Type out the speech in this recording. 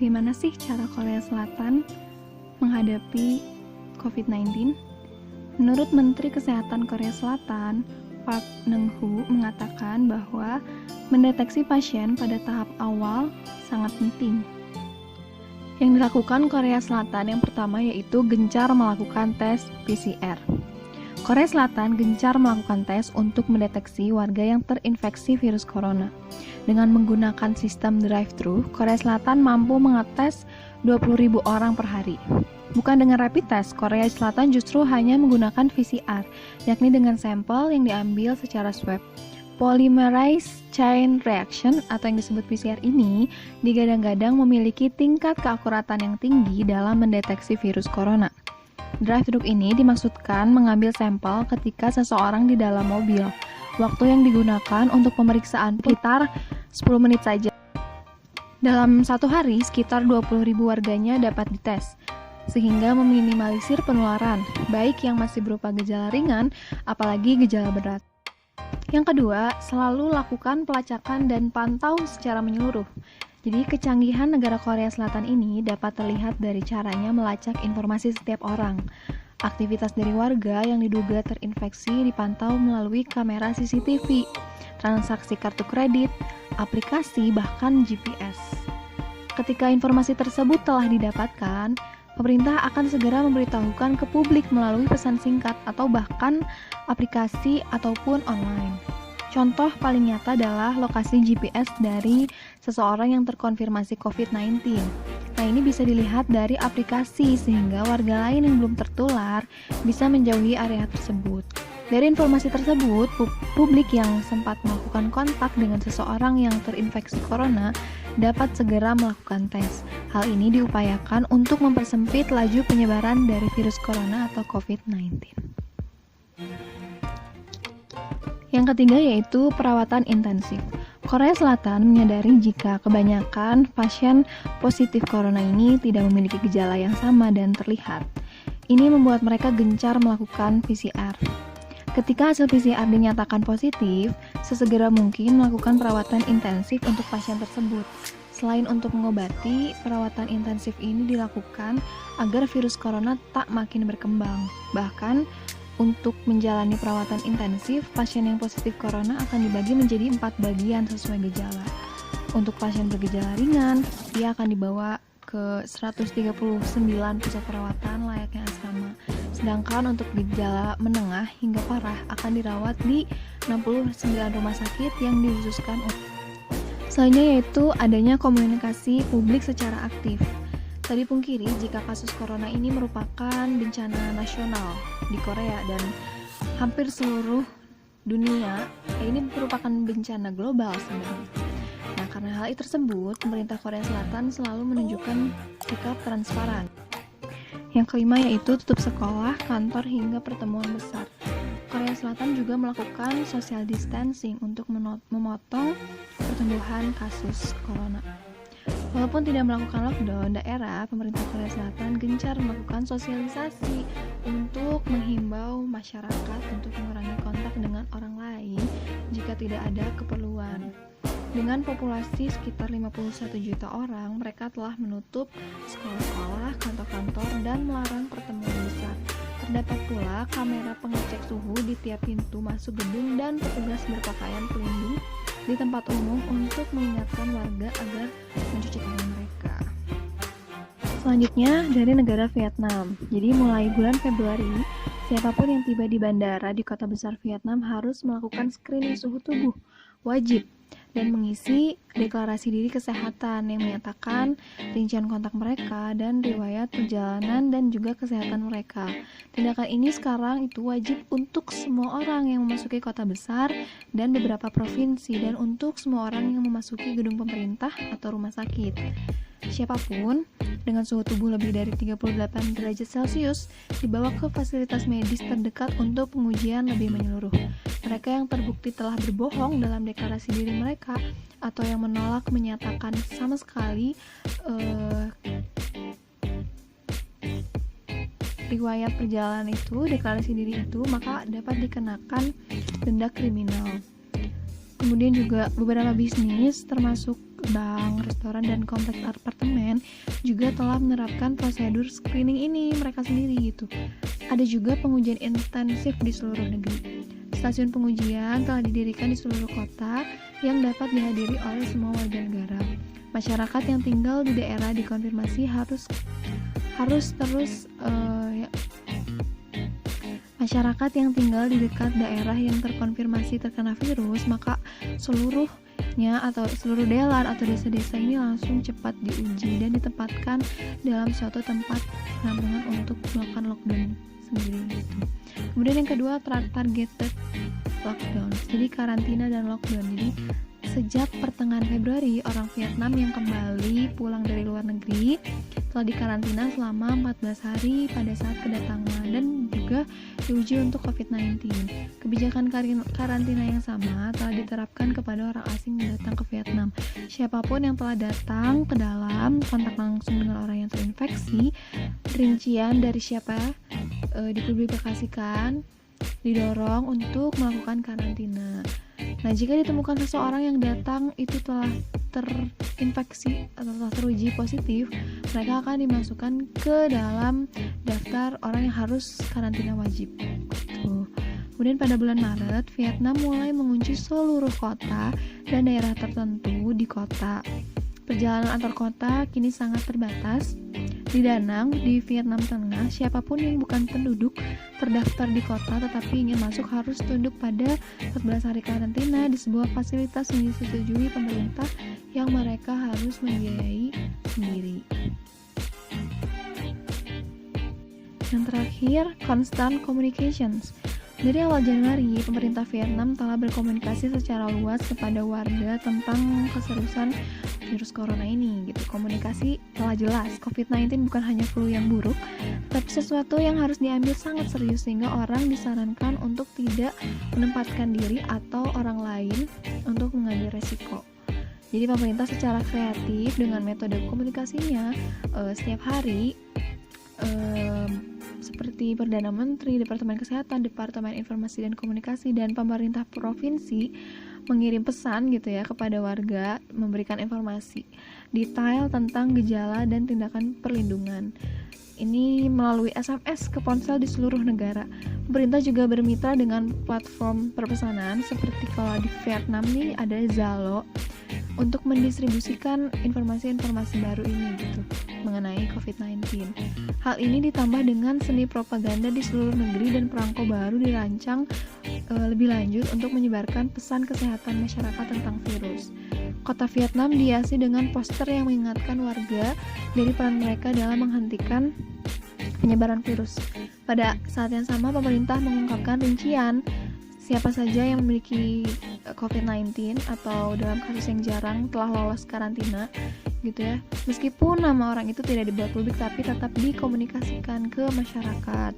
Bagaimana sih cara Korea Selatan menghadapi COVID-19? Menurut Menteri Kesehatan Korea Selatan, Park Neung-hoo mengatakan bahwa mendeteksi pasien pada tahap awal sangat penting. Yang dilakukan Korea Selatan yang pertama yaitu gencar melakukan tes PCR. Korea Selatan gencar melakukan tes untuk mendeteksi warga yang terinfeksi virus corona. Dengan menggunakan sistem drive-thru, Korea Selatan mampu mengetes 20.000 orang per hari. Bukan dengan rapid test, Korea Selatan justru hanya menggunakan PCR, yakni dengan sampel yang diambil secara swab. Polymerase chain reaction atau yang disebut PCR ini digadang-gadang memiliki tingkat keakuratan yang tinggi dalam mendeteksi virus corona. Drive-thru ini dimaksudkan mengambil sampel ketika seseorang di dalam mobil. Waktu yang digunakan untuk pemeriksaan sekitar 10 menit saja. Dalam satu hari, sekitar 20.000 warganya dapat dites, sehingga meminimalisir penularan, baik yang masih berupa gejala ringan, apalagi gejala berat. Yang kedua, selalu lakukan pelacakan dan pantau secara menyeluruh. Jadi kecanggihan negara Korea Selatan ini dapat terlihat dari caranya melacak informasi setiap orang. Aktivitas dari warga yang diduga terinfeksi dipantau melalui kamera CCTV, transaksi kartu kredit, aplikasi, bahkan GPS. Ketika informasi tersebut telah didapatkan, pemerintah akan segera memberitahukan ke publik melalui pesan singkat atau bahkan aplikasi ataupun online. Contoh paling nyata adalah lokasi GPS dari seseorang yang terkonfirmasi COVID-19. Nah, ini bisa dilihat dari aplikasi sehingga warga lain yang belum tertular bisa menjauhi area tersebut. Dari informasi tersebut, publik yang sempat melakukan kontak dengan seseorang yang terinfeksi corona dapat segera melakukan tes. Hal ini diupayakan untuk mempersempit laju penyebaran dari virus corona atau COVID-19. Yang ketiga yaitu perawatan intensif. Korea Selatan menyadari jika kebanyakan pasien positif corona ini tidak memiliki gejala yang sama dan terlihat. Ini membuat mereka gencar melakukan PCR. Ketika hasil PCR dinyatakan positif, sesegera mungkin melakukan perawatan intensif untuk pasien tersebut. Selain untuk mengobati, perawatan intensif ini dilakukan agar virus corona tak makin berkembang. Bahkan, untuk menjalani perawatan intensif, pasien yang positif corona akan dibagi menjadi 4 bagian sesuai gejala. Untuk pasien bergejala ringan, dia akan dibawa ke 139 pusat perawatan layaknya asrama. Sedangkan untuk gejala menengah hingga parah akan dirawat di 69 rumah sakit yang dikhususkan. Selanjutnya yaitu adanya komunikasi publik secara aktif. Tadi pungkiri jika kasus corona ini merupakan bencana nasional di Korea dan hampir seluruh dunia, ini merupakan bencana global sebenarnya. Nah, karena hal tersebut, pemerintah Korea Selatan selalu menunjukkan sikap transparan. Yang kelima yaitu tutup sekolah, kantor, hingga pertemuan besar. Korea Selatan juga melakukan social distancing untuk memotong pertumbuhan kasus corona. Walaupun tidak melakukan lockdown daerah, pemerintah Korea Selatan gencar melakukan sosialisasi untuk menghimbau masyarakat untuk mengurangi kontak dengan orang lain jika tidak ada keperluan. Dengan populasi sekitar 51 juta orang, mereka telah menutup sekolah-sekolah, kantor-kantor, dan melarang pertemuan besar. Terdapat pula kamera pengecek suhu di tiap pintu masuk gedung dan petugas berpakaian pelindung di tempat umum untuk mengingatkan warga agar mencuci tangan mereka. Selanjutnya dari negara Vietnam. Jadi mulai bulan Februari, siapapun yang tiba di bandara di kota besar Vietnam harus melakukan screening suhu tubuh wajib dan mengisi deklarasi diri kesehatan yang menyatakan rincian kontak mereka dan riwayat perjalanan dan juga kesehatan mereka. Tindakan ini sekarang itu wajib untuk semua orang yang memasuki kota besar dan beberapa provinsi dan untuk semua orang yang memasuki gedung pemerintah atau rumah sakit. Siapapun dengan suhu tubuh lebih dari 38 derajat Celcius dibawa ke fasilitas medis terdekat untuk pengujian lebih menyeluruh. Mereka yang terbukti telah berbohong dalam deklarasi diri mereka atau yang menolak menyatakan sama sekali riwayat perjalanan itu, deklarasi diri itu, maka dapat dikenakan denda kriminal. Kemudian juga beberapa bisnis termasuk bank, restoran, dan kompleks apartemen juga telah menerapkan prosedur screening ini mereka sendiri gitu. Ada juga pengujian intensif di seluruh negeri. Stasiun pengujian telah didirikan di seluruh kota yang dapat dihadiri oleh semua warga negara. Masyarakat yang tinggal di daerah dikonfirmasi Masyarakat yang tinggal di dekat daerah yang terkonfirmasi terkena virus, maka seluruh delan atau desa-desa ini langsung cepat diuji dan ditempatkan dalam suatu tempat penampungan untuk melakukan lockdown sendiri gitu. Kemudian yang kedua, targeted lockdown. Jadi karantina dan lockdown. Jadi sejak pertengahan Februari, orang Vietnam yang kembali pulang dari luar negeri telah dikarantina selama 14 hari pada saat kedatangan dan juga diuji untuk COVID-19. Kebijakan karantina yang sama telah diterapkan kepada orang asing yang datang ke Vietnam. Siapapun yang telah datang ke dalam kontak langsung dengan orang yang terinfeksi, rincian dari siapa dipublikasikan, didorong untuk melakukan karantina. Nah, jika ditemukan seseorang yang datang itu telah terinfeksi atau telah teruji positif, mereka akan dimasukkan ke dalam daftar orang yang harus karantina wajib. Kemudian pada bulan Maret, Vietnam mulai mengunci seluruh kota dan daerah tertentu di kota. Perjalanan antar kota kini sangat terbatas. Di Da Nang, di Vietnam Tengah, siapapun yang bukan penduduk terdaftar di kota tetapi ingin masuk harus tunduk pada 14 hari karantina di sebuah fasilitas yang disetujui pemerintah yang mereka harus membiayai sendiri. Yang terakhir, constant communications. Dari awal Januari, pemerintah Vietnam telah berkomunikasi secara luas kepada warga tentang keseriusan virus corona ini gitu. Komunikasi telah jelas, COVID-19 bukan hanya flu yang buruk, tapi sesuatu yang harus diambil sangat serius sehingga orang disarankan untuk tidak menempatkan diri atau orang lain untuk mengambil resiko. Jadi pemerintah secara kreatif dengan metode komunikasinya setiap hari seperti Perdana Menteri, Departemen Kesehatan, Departemen Informasi dan Komunikasi, dan pemerintah provinsi mengirim pesan gitu ya kepada warga, memberikan informasi detail tentang gejala dan tindakan perlindungan. Ini melalui SMS ke ponsel di seluruh negara. Pemerintah juga bermitra dengan platform perpesanan seperti kalau di Vietnam nih ada Zalo untuk mendistribusikan informasi-informasi baru ini gitu mengenai COVID-19. Hal ini ditambah dengan seni propaganda di seluruh negeri dan perangko baru dirancang lebih lanjut untuk menyebarkan pesan kesehatan masyarakat tentang virus. Kota Vietnam dihiasi dengan poster yang mengingatkan warga dari peran mereka dalam menghentikan penyebaran virus. Pada saat yang sama, pemerintah mengungkapkan rincian siapa saja yang memiliki COVID-19 atau dalam kasus yang jarang telah lolos karantina gitu ya. Meskipun nama orang itu tidak dibuat publik tapi tetap dikomunikasikan ke masyarakat.